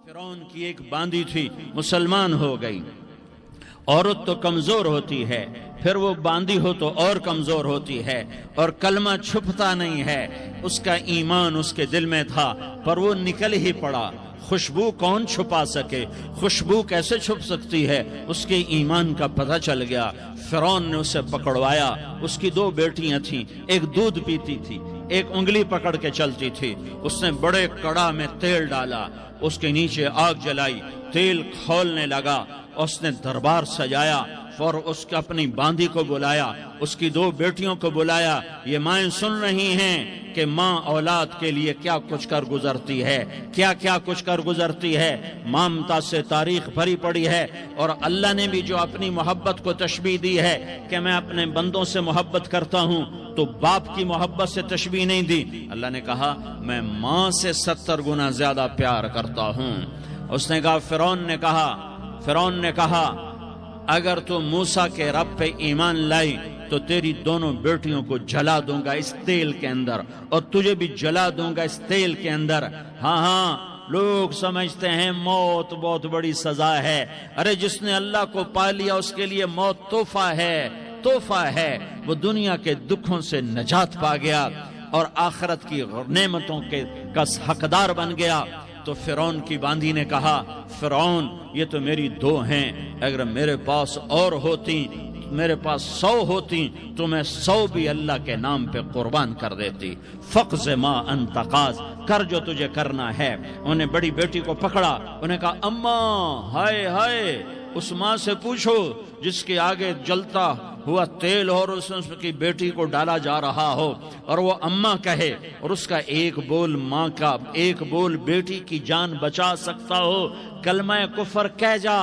فرعون کی ایک باندی تھی، مسلمان ہو گئی۔ عورت تو کمزور ہوتی ہے، پھر وہ باندی ہو تو اور کمزور ہوتی ہے، اور کلمہ چھپتا نہیں ہے۔ اس کا ایمان اس کے دل میں تھا، پر وہ نکل ہی پڑا۔ خوشبو کون چھپا سکے؟ خوشبو کیسے چھپ سکتی ہے؟ اس کے ایمان کا پتہ چل گیا۔ فرعون نے اسے پکڑوایا۔ اس کی 2 بیٹیاں تھیں، ایک دودھ پیتی تھی، ایک انگلی پکڑ کے چلتی تھی۔ اس نے بڑے کڑا میں تیل ڈالا، اس کے نیچے آگ جلائی، تیل کھولنے لگا۔ اس نے دربار سجایا اور اس کا اپنی باندی کو بلایا، اس کی 2 بیٹیوں کو بلایا۔ یہ مائیں سن رہی ہیں کہ ماں اولاد کے لیے کیا کچھ کر گزرتی ہے، کیا کچھ کر گزرتی ہے۔ مامتا سے تاریخ بھری پڑی ہے، اور اللہ نے بھی جو اپنی محبت کو تشبیہ دی ہے کہ میں اپنے بندوں سے محبت کرتا ہوں، تو باپ کی محبت سے تشبیہ نہیں دی۔ اللہ نے کہا میں ماں سے 70 گنا زیادہ پیار کرتا ہوں۔ اس نے کہا فرعون نے کہا اگر تو موسیٰ کے رب پہ ایمان لائی تو تیری دونوں بیٹیوں کو جلا دوں گا اس تیل کے اندر، اور تجھے بھی جلا دوں گا اس تیل کے اندر۔ ہاں لوگ سمجھتے ہیں موت بہت بڑی سزا ہے۔ ارے جس نے اللہ کو پا لیا اس کے لیے موت تحفہ ہے۔ وہ دنیا کے دکھوں سے نجات پا گیا اور آخرت کی نعمتوں کا حقدار بن گیا۔ تو فرعون کی باندی نے کہا فرعون یہ تو میری 2 ہیں، اگر میرے پاس اور ہوتی، میرے پاس 100 ہوتی تو میں 100 بھی اللہ کے نام پہ قربان کر دیتی۔ فقض ما انت قاض، کر جو تجھے کرنا ہے۔ انہیں بڑی بیٹی کو پکڑا، انہیں کہا اماں ہائے اس ماں سے پوچھو جس کے آگے جلتا ہوا تیل اور اس کی بیٹی کو ڈالا جا رہا ہو، اور وہ اماں کہے، اور اس کا ایک بول ماں کا، ایک بول بیٹی کی جان بچا سکتا ہو۔ کلمہ کفر کہہ جا،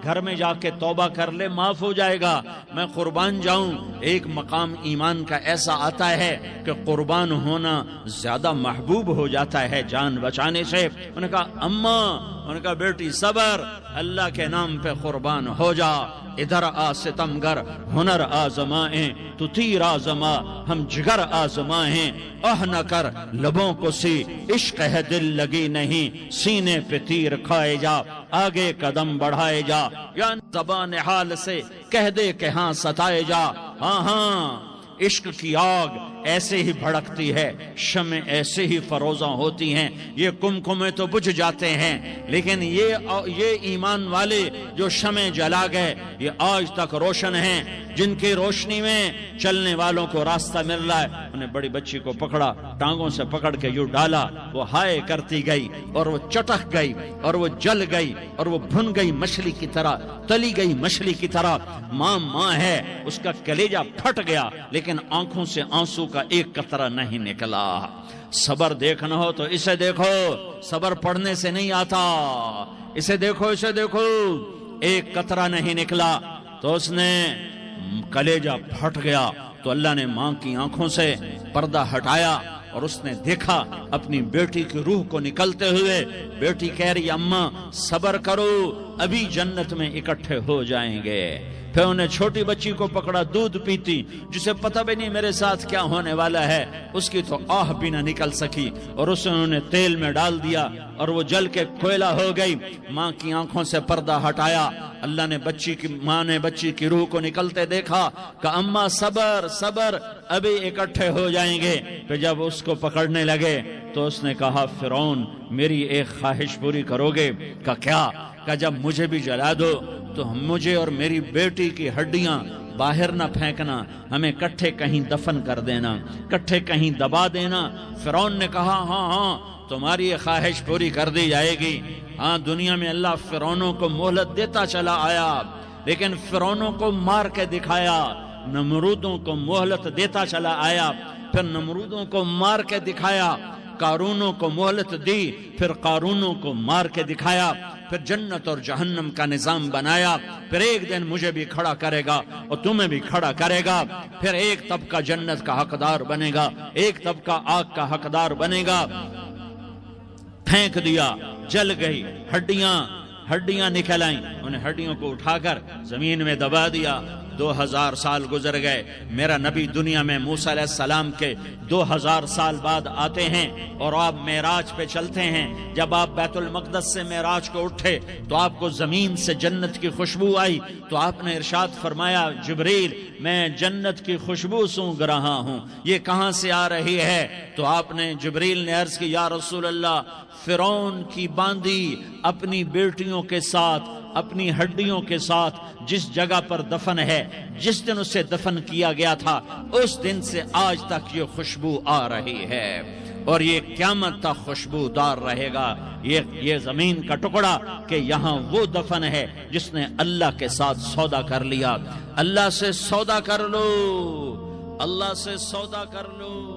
گھر میں جا کے توبہ کر لے، معاف ہو جائے گا، میں قربان جاؤں۔ ایک مقام ایمان کا ایسا آتا ہے کہ قربان ہونا زیادہ محبوب ہو جاتا ہے جان بچانے سے۔ انہوں نے کہا اماں، انہوں نے کہا بیٹی صبر، اللہ کے نام پہ قربان ہو جا۔ ادھر آ ستمگر، ہنر آزمائیں تو تیر آزما، ہم جگر آزمائیں اہ نہ کر لبوں کو سی، عشق ہے دل لگی نہیں، سینے پہ تیر کھائے جا، آگے قدم بڑھائے جا، یا زبان حال سے کہہ دے کہ ہاں ستائے جا۔ ہاں عشق کی آگ ایسے ہی بھڑکتی ہے، شمع ایسے ہی فروزاں ہوتی ہیں، یہ کمکمے تو بجھ جاتے ہیں، لیکن یہ ایمان والے جو شمع جلا گئے یہ آج تک روشن ہیں، جن کی روشنی میں چلنے والوں کو راستہ مل رہا ہے۔ انہیں بڑی بچی کو پکڑا، ٹانگوں سے پکڑ کے یوں ڈالا، وہ ہائے کرتی گئی اور وہ چٹک گئی اور وہ جل گئی اور وہ بھن گئی مچھلی کی طرح، تلی گئی مچھلی کی طرح۔ ماں ہے، اس کا کلیجہ پھٹ گیا، لیکن آنکھوں سے آنسو کا ایک قطرہ نہیں نکلا۔ صبر دیکھنا ہو تو اسے دیکھو، صبر پڑھنے سے نہیں آتا، اسے دیکھو ایک قطرہ نہیں نکلا تو اس نے کلیجہ پھٹ گیا۔ تو اللہ نے ماں کی آنکھوں سے پردہ ہٹایا اور اس نے دیکھا اپنی بیٹی کی روح کو نکلتے ہوئے۔ بیٹی کہہ رہی اماں صبر کرو، ابھی جنت میں اکٹھے ہو جائیں گے۔ پھر انہیں چھوٹی بچی کو پکڑا، دودھ پیتی، جسے پتہ بھی نہیں میرے ساتھ کیا ہونے والا ہے، اس کی تو آہ بھی نہ نکل سکی، اور اسے انہوں نے تیل میں ڈال دیا اور وہ جل کے کوئلہ ہو گئی۔ ماں کی آنکھوں سے پردہ ہٹایا، اللہ نے ماں نے بچی کی روح کو نکلتے دیکھا کہ اماں صبر ابھی اکٹھے ہو جائیں گے۔ پھر جب اس کو پکڑنے لگے تو اس نے کہا فرعون میری ایک خواہش پوری کرو گے؟ کہ کیا؟ کہ جب مجھے بھی جلا دو تو مجھے اور میری بیٹی کی ہڈیاں باہر نہ پھینکنا، ہمیں کٹھے کہیں دفن کر دینا، کٹھے کہیں دبا دینا۔ فرعون نے کہا ہاں تمہاری یہ خواہش پوری کر دی جائے گی۔ ہاں دنیا میں اللہ فرعونوں کو مہلت دیتا چلا آیا، لیکن فرعونوں کو مار کے دکھایا۔ نمرودوں کو مہلت دیتا چلا آیا، پھر نمرودوں کو مار کے دکھایا۔ قارونوں کو مہلت دی، پھر قارونوں کو مار کے دکھایا۔ پھر جنت اور جہنم کا نظام بنایا۔ پھر ایک دن مجھے بھی کھڑا کرے گا اور تمہیں بھی کھڑا کرے گا۔ پھر ایک طبقہ جنت کا حقدار بنے گا، ایک طبقہ آگ کا حقدار بنے گا۔ پھینک دیا، جل گئی، ہڈیاں نکل آئیں، انہیں ہڈیوں کو اٹھا کر زمین میں دبا دیا۔ 2000 سال گزر گئے، میرا نبی دنیا میں موسیٰ علیہ السلام کے 2000 سال بعد آتے ہیں اور آپ معراج پہ چلتے ہیں۔ جب آپ بیت المقدس سے معراج کو اٹھے تو آپ کو زمین سے جنت کی خوشبو آئی، تو آپ نے ارشاد فرمایا جبریل میں جنت کی خوشبو سونگھ رہا ہوں، یہ کہاں سے آ رہی ہے؟ تو آپ نے جبریل نے عرض کی یا رسول اللہ، فرعون کی باندی اپنی بیٹیوں کے ساتھ، اپنی ہڈیوں کے ساتھ جس جگہ پر دفن ہے، جس دن اسے دفن کیا گیا تھا، اس دن سے آج تک یہ خوشبو آ رہی ہے اور یہ قیامت تک خوشبودار رہے گا۔ یہ زمین کا ٹکڑا کہ یہاں وہ دفن ہے جس نے اللہ کے ساتھ سودا کر لیا۔ اللہ سے سودا کر لو، اللہ سے سودا کر لو۔